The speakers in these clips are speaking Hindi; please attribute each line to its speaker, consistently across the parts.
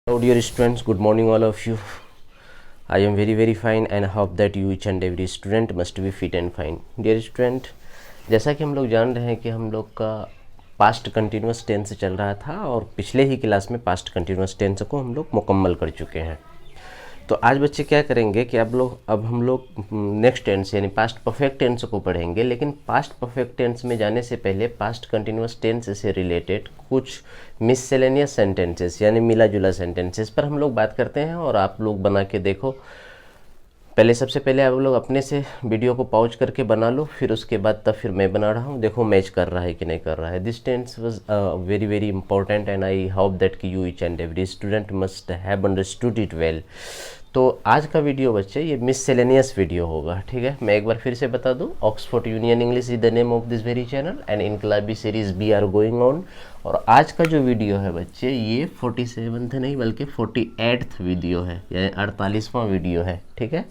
Speaker 1: Hello dear students, good morning all of you. I am very fine and hope that you each and every student must be fit and fine. Dear student, जैसा कि हम लोग जान रहे हैं कि हम लोग का पास्ट कंटिन्यूस टेंस चल रहा था और पिछले ही क्लास में पास्ट कंटिन्यूस टेंस को हम लोग मुकम्मल कर चुके हैं। तो आज बच्चे क्या करेंगे कि अब हम लोग नेक्स्ट टेंस यानी पास्ट परफेक्ट टेंस को पढ़ेंगे, लेकिन पास्ट परफेक्ट टेंस में जाने से पहले पास्ट कंटिन्यूस टेंस से रिलेटेड कुछ मिससेलेनियस सेंटेंसेस यानी मिला जुला सेंटेंसेस पर हम लोग बात करते हैं और आप लोग बना के देखो। सबसे पहले आप लोग अपने से वीडियो को पॉज करके बना लो, फिर उसके बाद तब फिर मैं बना रहा हूँ, देखो मैच कर रहा है कि नहीं कर रहा है। This tense was very important and I hope that कि you each and every student must have understood it well. तो आज का वीडियो बच्चे ये मिससेलेनियस वीडियो होगा, ठीक है। मैं एक बार फिर से बता दूं, Oxford Union English is the name of this very channel and इनकलाबी series be are going on. और आज का जो वीडियो है बच्चे ये 47th नहीं बल्कि 48th वीडियो है, यानी 48वां वीडियो है, ठीक है।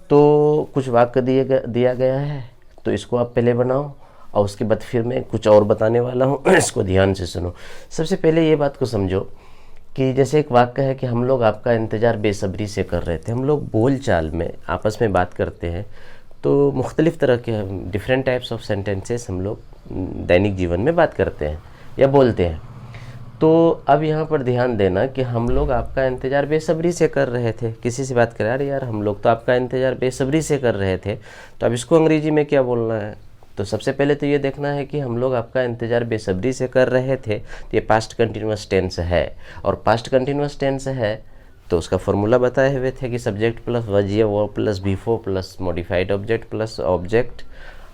Speaker 1: तो कुछ वाक्य दिया गया है, तो इसको आप पहले बनाओ और उसके बाद फिर मैं कुछ और बताने वाला हूँ इसको ध्यान से सुनो। सबसे पहले ये बात को समझो कि जैसे एक वाक्य है कि हम लोग आपका इंतज़ार बेसब्री से कर रहे थे। हम लोग बोल चाल में आपस में बात करते हैं तो मुख्तलिफ़ तरह के डिफरेंट टाइप्स ऑफ सेंटेंसेस हम लोग दैनिक जीवन में बात करते हैं या बोलते हैं। तो अब यहाँ पर ध्यान देना कि हम लोग आपका इंतज़ार बेसब्री से कर रहे थे। किसी से बात करें, अरे यार हम लोग तो आपका इंतज़ार बेसब्री से कर रहे थे, तो अब इसको अंग्रेजी में क्या बोलना है। तो सबसे पहले तो ये देखना है कि हम लोग आपका इंतज़ार बेसब्री से कर रहे थे, तो ये पास्ट कंटिन्यूस टेंस है। और पास्ट कंटिन्यूस टेंस है तो उसका फॉर्मूला बताए हुए थे कि सब्जेक्ट प्लस वजह verb plus before plus modified object plus object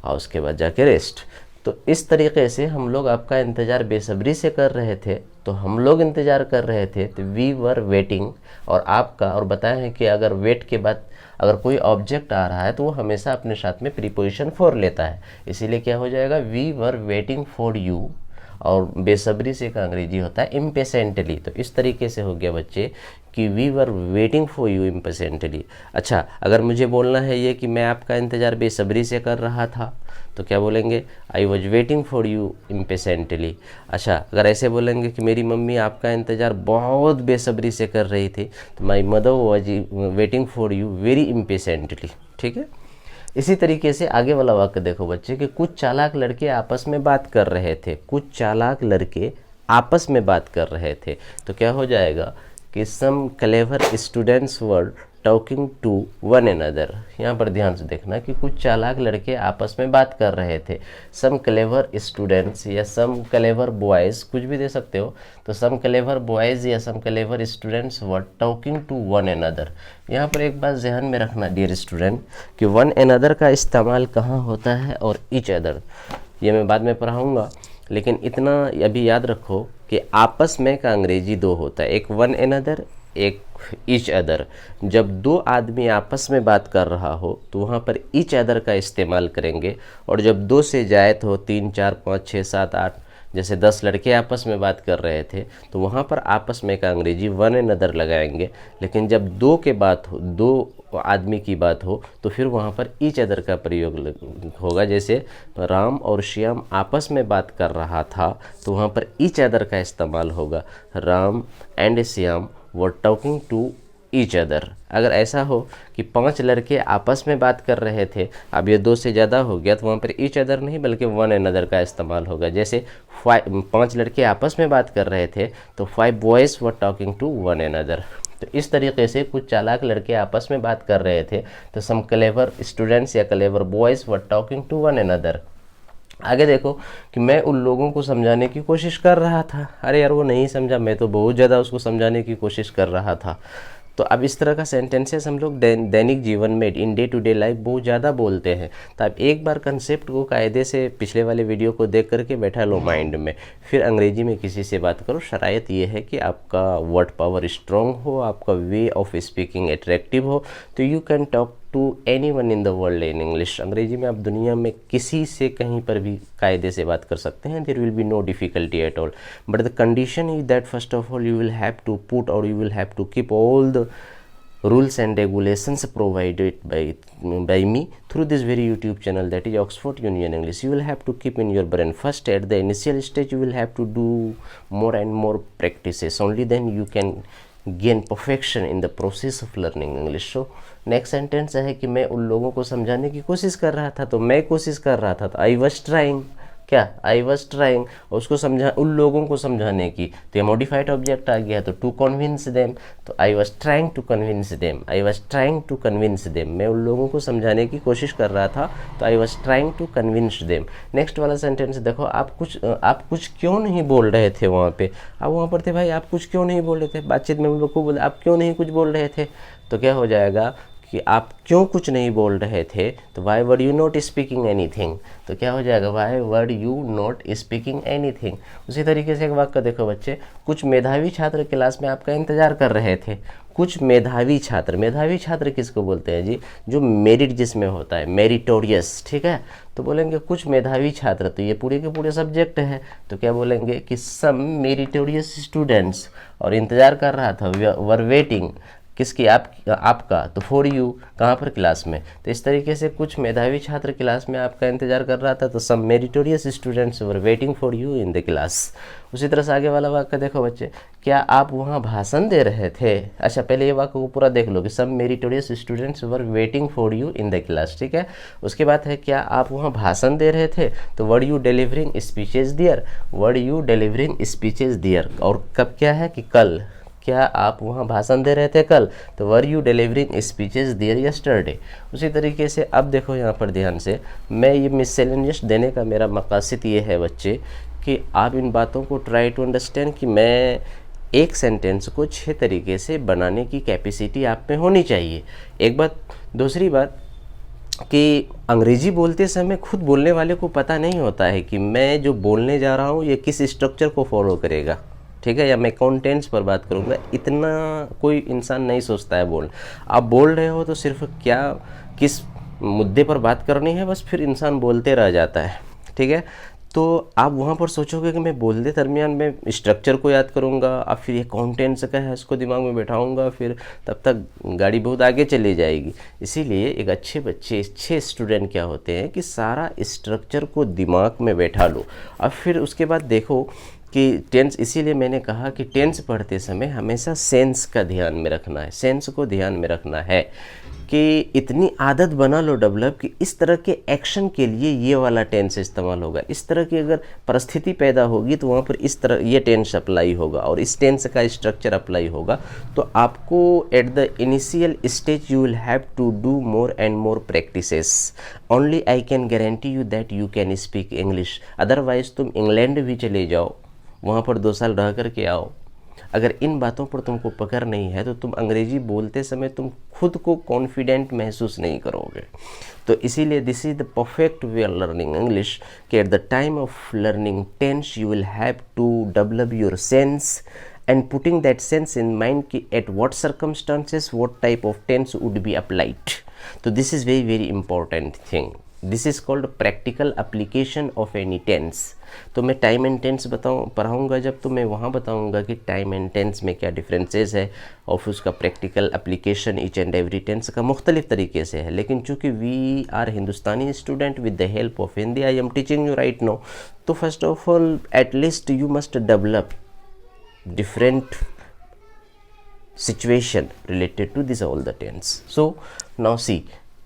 Speaker 1: और उसके बाद जाके रेस्ट। तो इस तरीके से हम लोग आपका इंतज़ार बेसब्री से कर रहे थे, तो हम लोग इंतज़ार कर रहे थे तो वी वर वेटिंग। और आपका और बताया है कि अगर वेट के बाद अगर कोई ऑब्जेक्ट आ रहा है तो वो हमेशा अपने साथ में प्रीपोजिशन फॉर लेता है, इसीलिए क्या हो जाएगा, we were waiting for you. और बेसब्री से का अंग्रेजी होता है इम्पेशेंटली। तो इस तरीके से हो गया बच्चे कि we were waiting for you impatiently. अच्छा, अगर मुझे बोलना है ये कि मैं आपका इंतज़ार बेसब्री से कर रहा था तो क्या बोलेंगे, I was waiting for you impatiently. अच्छा, अगर ऐसे बोलेंगे कि मेरी मम्मी आपका इंतज़ार बहुत बेसब्री से कर रही थी तो my mother was waiting for you very impatiently, ठीक है। इसी तरीके से आगे वाला वाक्य देखो बच्चे कि कुछ चालाक लड़के आपस में बात कर रहे थे। कुछ चालाक लड़के आपस में बात कर रहे थे, तो क्या हो जाएगा कि some clever students were talking to one another. यहाँ पर ध्यान से देखना कि कुछ चालाक लड़के आपस में बात कर रहे थे। सम क्लेवर स्टूडेंट्स या सम क्लेवर बॉयज़, कुछ भी दे सकते हो। तो सम क्लेवर बॉयज़ या some clever students were talking to one another. यहाँ पर एक बात ध्यान में रखना डियर स्टूडेंट कि वन अनदर का इस्तेमाल कहाँ होता है और ईच अदर, ये मैं बाद में पढ़ाऊँगा, लेकिन इतना अभी याद रखो कि आपस में का अंग्रेजी दो होता है, एक वन अनदर, एक ईच अदर। जब दो आदमी आपस में बात कर रहा हो तो वहाँ पर ईच अदर का इस्तेमाल करेंगे, और जब दो से जायत हो, 3 4 5 6 7 8, जैसे 10 लड़के आपस में बात कर रहे थे तो वहाँ पर आपस में का अंग्रेजी वन अनदर लगाएंगे। लेकिन जब दो के बात हो, दो आदमी की बात हो, तो फिर वहाँ पर ईच अदर का प्रयोग होगा। जैसे राम और श्याम आपस में बात कर रहा था तो वहाँ पर ईच अदर का इस्तेमाल होगा। Ram and Shyam were talking to each other. अगर ऐसा हो कि 5 लड़के आपस में बात कर रहे थे, अब ये 2 से ज़्यादा हो गया, तो वहाँ पर ईच अदर नहीं बल्कि वन अनदर का इस्तेमाल होगा। जैसे 5 लड़के आपस में बात कर रहे थे तो 5 boys were talking to one another. तो इस तरीके से कुछ चालाक लड़के आपस में बात कर रहे थे तो सम क्लेवर स्टूडेंट्स या clever boys were talking to one another. आगे देखो कि मैं उन लोगों को समझाने की कोशिश कर रहा था। अरे यार वो नहीं समझा, मैं तो बहुत ज़्यादा उसको समझाने की कोशिश कर रहा था। तो अब इस तरह का सेंटेंसेस हम लोग दैनिक जीवन में in day to day life बहुत ज़्यादा बोलते हैं। तो आप एक बार कंसेप्ट को कायदे से पिछले वाले वीडियो को देख करके बैठा लो माइंड में, फिर अंग्रेजी में किसी से बात करो। शरायत ये है कि आपका वर्ड पावर स्ट्रॉन्ग हो, आपका वे ऑफ स्पीकिंग अट्रैक्टिव हो, तो you can talk to anyone in the world in English. अंग्रेजी में आप दुनिया में किसी से कहीं पर भी कायदे से बात कर सकते हैं। There will be no difficulty at all, but the condition is that first of all you will have to put और you will have to keep all the rules and regulations provided by me through this very YouTube channel, that is Oxford Union English. You will have to keep in your brain. First, at the initial stage, you will have to do more and more practices. Only then you can gain perfection in the process of learning English. So next sentence है कि मैं उन लोगों को समझाने की कोशिश कर रहा था, तो मैं कोशिश कर रहा था, तो आई वॉज ट्राइंग, क्या आई वॉज ट्राइंग, उसको समझा, उन लोगों को समझाने की, तो ये मॉडिफाइड ऑब्जेक्ट आ गया, तो टू कन्विंस देम, तो I was trying to convince them, I was trying to convince them, मैं उन लोगों को समझाने की कोशिश कर रहा था, तो I was trying to convince them. Next वाला सेंटेंस देखो, आप कुछ क्यों नहीं बोल रहे थे वहाँ पे, आप वहाँ पर थे भाई, आप कुछ क्यों नहीं बोल रहे थे, बातचीत में उन लोग को बोले आप क्यों नहीं कुछ बोल रहे थे, तो क्या हो जाएगा कि आप क्यों कुछ नहीं बोल रहे थे, तो why were you not speaking anything, तो क्या हो जाएगा why were you not speaking anything. उसी तरीके से एक वाक्य देखो बच्चे, कुछ मेधावी छात्र क्लास में आपका इंतजार कर रहे थे, कुछ मेधावी छात्र किसको बोलते हैं जी, जो मेरिट जिसमें होता है, मेरिटोरियस, ठीक है, तो बोलेंगे कुछ मेधावी छात्र, तो ये पूरे के पूरे सब्जेक्ट है, तो क्या बोलेंगे कि सम मेरिटोरियस स्टूडेंट्स, और इंतजार कर रहा था, वर वेटिंग, किसकी, आपका, तो फॉर यू, कहाँ पर, क्लास में, तो इस तरीके से कुछ मेधावी छात्र क्लास में आपका इंतजार कर रहा था, तो some meritorious students were waiting for you in the class. उसी तरह से आगे वाला वाक्य देखो बच्चे, क्या आप वहाँ भाषण दे रहे थे, अच्छा पहले ये वाक्य को पूरा देख लो कि some meritorious students were waiting for you in the class, ठीक है। उसके बाद है क्या आप वहाँ भाषण दे रहे थे, तो were you delivering speeches there, were you delivering speeches there, और कब क्या है कि कल, क्या आप वहाँ भाषण दे रहे थे कल, तो were you delivering speeches there yesterday. उसी तरीके से अब देखो यहाँ पर ध्यान से, मैं ये मिससेलेनियस देने का मेरा मकसद ये है बच्चे कि आप इन बातों को ट्राई टू अंडरस्टैंड कि मैं एक सेंटेंस को 6 तरीके से बनाने की कैपेसिटी आप में होनी चाहिए, एक बात। दूसरी बात कि अंग्रेजी बोलते समय खुद बोलने वाले को पता नहीं होता है कि मैं जो बोलने जा रहा हूँ ये किस स्ट्रक्चर को फॉलो करेगा, ठीक है, या मैं कंटेंट्स पर बात करूँगा, इतना कोई इंसान नहीं सोचता है। आप बोल रहे हो तो सिर्फ क्या किस मुद्दे पर बात करनी है, बस फिर इंसान बोलते रह जाता है, ठीक है। तो आप वहाँ पर सोचोगे कि मैं बोलते दरमियान में स्ट्रक्चर को याद करूँगा, अब फिर ये कंटेंट्स का है इसको दिमाग में बैठाऊँगा, फिर तब तक गाड़ी बहुत आगे चली जाएगी। इसीलिए एक अच्छे स्टूडेंट क्या होते हैं कि सारा स्ट्रक्चर को दिमाग में बैठा लो। अब फिर उसके बाद देखो कि टेंस, इसीलिए मैंने कहा कि टेंस पढ़ते समय हमेशा सेंस का ध्यान में रखना है, सेंस को ध्यान में रखना है कि इतनी आदत बना लो डेवलप कि इस तरह के एक्शन के लिए ये वाला टेंस इस्तेमाल होगा, इस तरह की अगर परिस्थिति पैदा होगी तो वहाँ पर इस तरह ये टेंस अप्लाई होगा और इस टेंस का स्ट्रक्चर अप्लाई होगा। तो आपको at the initial stage you will have to do more and more practices, only I can guarantee you that you can speak English. Otherwise तुम इंग्लैंड भी चले जाओ, वहाँ पर 2 साल रह कर के आओ, अगर इन बातों पर तुमको पकड़ नहीं है तो तुम अंग्रेजी बोलते समय तुम खुद को कॉन्फिडेंट महसूस नहीं करोगे। तो इसीलिए this is the perfect way of learning English कि at the time of learning tense you will have to develop your sense and putting that sense in mind कि at what circumstances what type of tense would be applied. तो this is very very important thing. This is called practical application of any tense. तो मैं टाइम एंड टेंस पढ़ाऊँगा जब, तो मैं वहाँ बताऊँगा कि टाइम एंड टेंस में क्या डिफरेंसेस है और फिर उसका practical application each and every tense का मुख्तलिफ तरीके से है। लेकिन चूँकि we are Hindustani student with the help of Hindi I am teaching you right now, तो first of all at least you must develop different situation related to this all the tense. So now see,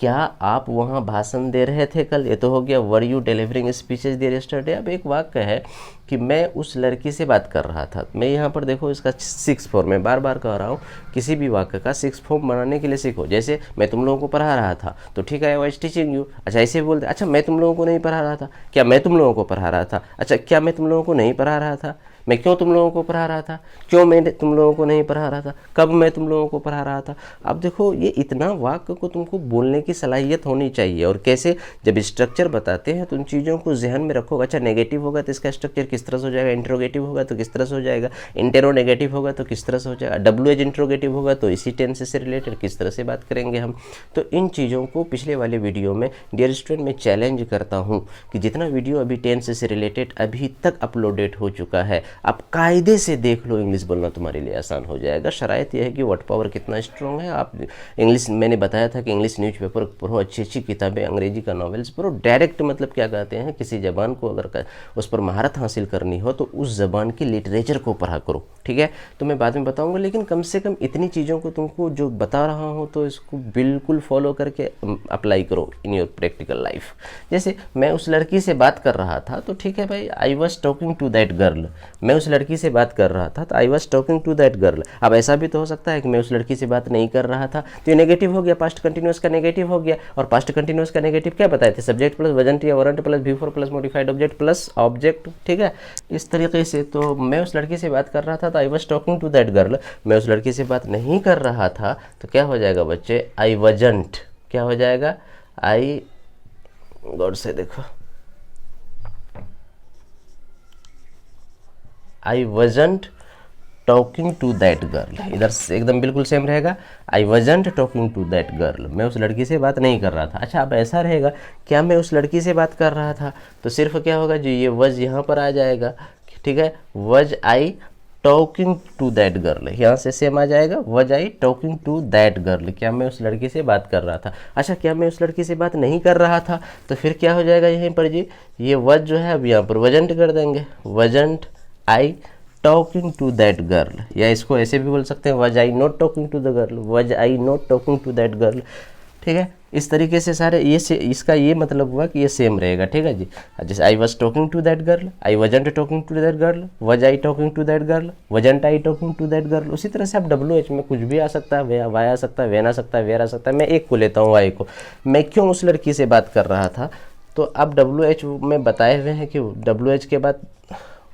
Speaker 1: क्या आप वहाँ भाषण दे रहे थे कल, ये तो हो गया were you delivering speeches there yesterday. अब एक वाक्य है कि मैं उस लड़की से बात कर रहा था, मैं यहाँ पर देखो इसका 6 फॉर्म, मैं बार बार कह रहा हूँ किसी भी वाक्य का 6 फॉर्म बनाने के लिए सीखो। जैसे मैं तुम लोगों को पढ़ा रहा था, तो ठीक है आई वाज टीचिंग यू, अच्छा ऐसे बोलते, अच्छा मैं तुम लोगों को नहीं पढ़ा रहा था, क्या मैं तुम लोगों को पढ़ा रहा था, अच्छा क्या मैं तुम लोगों को नहीं पढ़ा रहा था, मैं क्यों तुम लोगों को पढ़ा रहा था, क्यों मैं तुम लोगों को नहीं पढ़ा रहा था, कब मैं तुम लोगों को पढ़ा रहा था। अब देखो ये इतना वाक्य को तुमको बोलने की सलाहियत होनी चाहिए। और कैसे, जब स्ट्रक्चर बताते हैं तो उन चीज़ों को जहन में रखो। अच्छा नेगेटिव होगा तो इसका स्ट्रक्चर किस तरह से हो जाएगा, इंट्रोगेटिव होगा तो किस तरह से हो जाएगा, इंटेरोनेगेटिव होगा तो किस तरह से हो जाएगा, डब्ल्यू एज इंट्रोगेटिव होगा तो इसी टेंस से रिलेटेड किस तरह से बात करेंगे हम। तो इन चीज़ों को पिछले वाले वीडियो में डियर स्टूडेंट मैं चैलेंज करता हूँ कि जितना वीडियो अभी टेंस से रिलेटेड अभी तक अपलोडेड हो चुका है, आप कायदे से देख लो, इंग्लिश बोलना तुम्हारे लिए आसान हो जाएगा। शरायत यह है कि वर्ड पावर कितना स्ट्रॉन्ग है। आप इंग्लिश, मैंने बताया था कि इंग्लिश न्यूज़पेपर पढ़ो, अच्छी अच्छी किताबें, अंग्रेजी का नॉवेल्स पढ़ो। डायरेक्ट मतलब क्या कहते हैं, किसी ज़बान को अगर उस पर महारत हासिल करनी हो तो उस ज़बान की लिटरेचर को पढ़ा करो, ठीक। ठीक है, तो मैं बाद में बताऊंगा, लेकिन कम से कम इतनी चीज़ों को तुमको जो बता रहा हूँ तो इसको बिल्कुल फॉलो करके अप्लाई करो इन योर प्रैक्टिकल लाइफ। जैसे मैं उस लड़की से बात कर रहा था तो ठीक है भाई, I was talking to that girl, मैं उस लड़की से बात कर रहा था तो I was talking to that girl. अब ऐसा भी तो हो सकता है कि मैं उस लड़की से बात नहीं कर रहा था, तो ये नेगेटिव हो गया, पास्ट कंटिन्यूअस का नेगेटिव हो गया। और पास्ट कंटिन्यूअस का नेगेटिव क्या बताए थे, सब्जेक्ट प्लस वजंट या weren't plus V4 plus modified object plus object, ठीक है, इस तरीके से। तो मैं उस लड़की से बात कर रहा था तो I was talking to that girl, मैं उस लड़की से बात नहीं कर रहा था तो क्या हो जाएगा बच्चे, आई वजंट, क्या हो जाएगा, आई, गौर से देखो, आई wasn't talking to that girl, इधर से एकदम बिल्कुल सेम रहेगा, आई wasn't talking to that girl, मैं उस लड़की से बात नहीं कर रहा था। अच्छा, अब ऐसा रहेगा, क्या मैं उस लड़की से बात कर रहा था, तो सिर्फ क्या होगा जी, ये वज यहाँ पर आ जाएगा, ठीक है, was I talking to that girl, यहाँ से सेम आ जाएगा, was I talking to that girl, क्या मैं उस लड़की से बात कर रहा था। अच्छा, क्या मैं उस लड़की से बात नहीं कर रहा था, तो फिर क्या हो जाएगा यहीं पर जी, ये वज जो है अब यहाँ पर वजंट कर देंगे, wasn't I talking to that girl, या इसको ऐसे भी बोल सकते हैं, was I not talking to the girl, was I not talking to that girl, ठीक है। इस तरीके से सारे ये से इसका ये मतलब हुआ कि ये सेम रहेगा, ठीक है जी। जैसे I was talking to that girl, I wasn't talking to that girl, was I talking to that girl, wasn't I talking to that girl. उसी तरह से आप WH में कुछ भी आ सकता है, वाई आ सकता है, वेन आ सकता है, वेयर आ सकता है। मैं एक को लेता हूँ, वाई को, मैं क्यों उस लड़की से बात कर रहा था, तो अब WH में बताए हुए हैं कि WH के बाद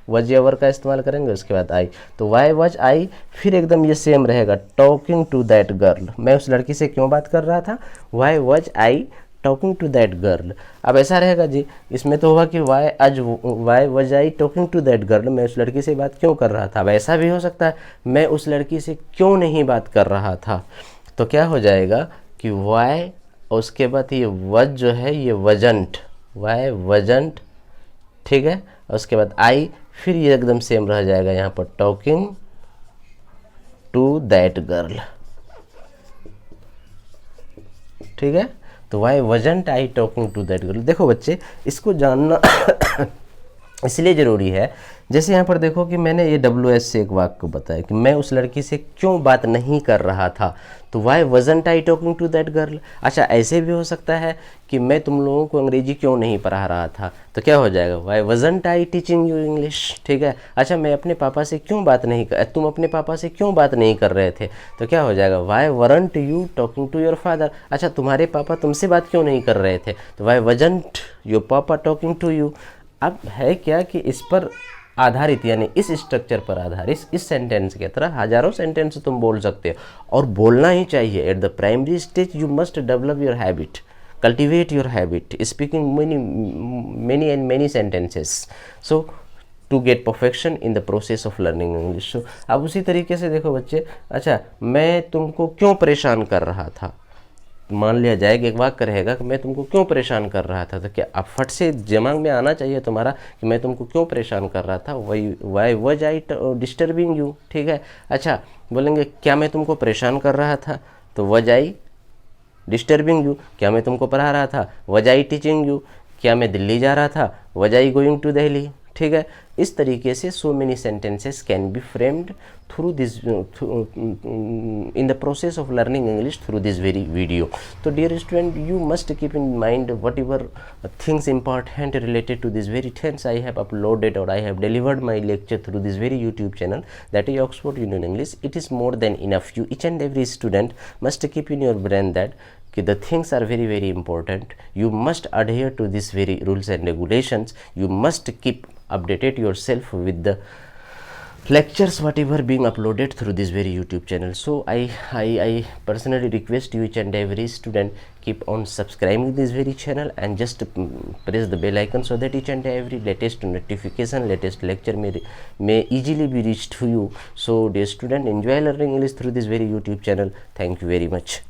Speaker 1: वज या वर का इस्तेमाल करेंगे, उसके बाद आई, तो वाई वज आई, फिर एकदम ये सेम रहेगा, टॉकिंग टू दैट गर्ल, मैं उस लड़की से क्यों बात कर रहा था, why was I talking to that girl. अब ऐसा रहेगा जी, इसमें तो होगा कि why was I talking to that girl, मैं उस लड़की से बात क्यों कर रहा था। अब ऐसा भी हो सकता है, मैं उस लड़की से क्यों नहीं बात कर रहा था, तो क्या हो जाएगा कि वाई, उसके बाद ये वज जो है ये वजंट, वाई वजंट, ठीक है, उसके बाद आई, फिर ये एकदम सेम रह जाएगा यहाँ पर, टॉकिंग टू दैट गर्ल, ठीक है। तो why wasn't I talking to that girl. देखो बच्चे, इसको जानना इसलिए ज़रूरी है, जैसे यहाँ पर देखो कि मैंने ये WH से एक वाक्य को बताया कि मैं उस लड़की से क्यों बात नहीं कर रहा था, तो why wasn't I talking to that girl. अच्छा, ऐसे भी हो सकता है कि मैं तुम लोगों को अंग्रेजी क्यों नहीं पढ़ा रहा था, तो क्या हो जाएगा, why wasn't I teaching you English, ठीक है। अच्छा, मैं अपने पापा से क्यों बात नहीं कर, तुम अपने पापा से क्यों बात नहीं कर रहे थे, तो क्या हो जाएगा, why weren't you talking to your father. अच्छा, तुम्हारे पापा तुमसे बात क्यों नहीं कर रहे थे, तो वाई वजंट योर पापा टॉकिंग टू यू। अब है क्या कि इस पर आधारित, यानी इस स्ट्रक्चर पर आधारित, इस सेंटेंस की तरह हजारों सेंटेंस तुम बोल सकते हो, और बोलना ही चाहिए। At the primary stage you must develop your habit, cultivate your habit, speaking many and many sentences, so to get perfection in the process of learning English। so अब उसी तरीके से देखो बच्चे, अच्छा, मैं तुमको क्यों परेशान कर रहा था, मान लिया जाए कि एक वाक्य रहेगा कि मैं तुमको क्यों परेशान कर रहा था, तो क्या अब फट से दिमाग में आना चाहिए तुम्हारा कि मैं तुमको क्यों परेशान कर रहा था, why was I disturbing you, ठीक है। अच्छा, बोलेंगे क्या मैं तुमको परेशान कर रहा था, तो वज आई डिस्टर्बिंग यू। क्या मैं तुमको पढ़ा रहा था, वज आई टीचिंग यू। क्या मैं दिल्ली जा रहा था, वज आई गोइंग टू दिल्ली, ठीक है। इस तरीके से so many sentences can be framed through this in the process of learning English through this very video. तो dear student, you must keep in mind whatever things important related to this very things I have uploaded or I have delivered my lecture through this very YouTube channel, that is Oxford Union English. It is more than enough. You each and every student must keep in your brain that the things are very very important. You must adhere to these very rules and regulations. You must keep updated yourself with the lectures whatever being uploaded through this very YouTube channel. So I personally request you each and every student keep on subscribing this very channel and just press the bell icon so that each and every latest notification, latest lecture may easily be reached to you. So dear student, enjoy learning English through this very YouTube channel. Thank you very much.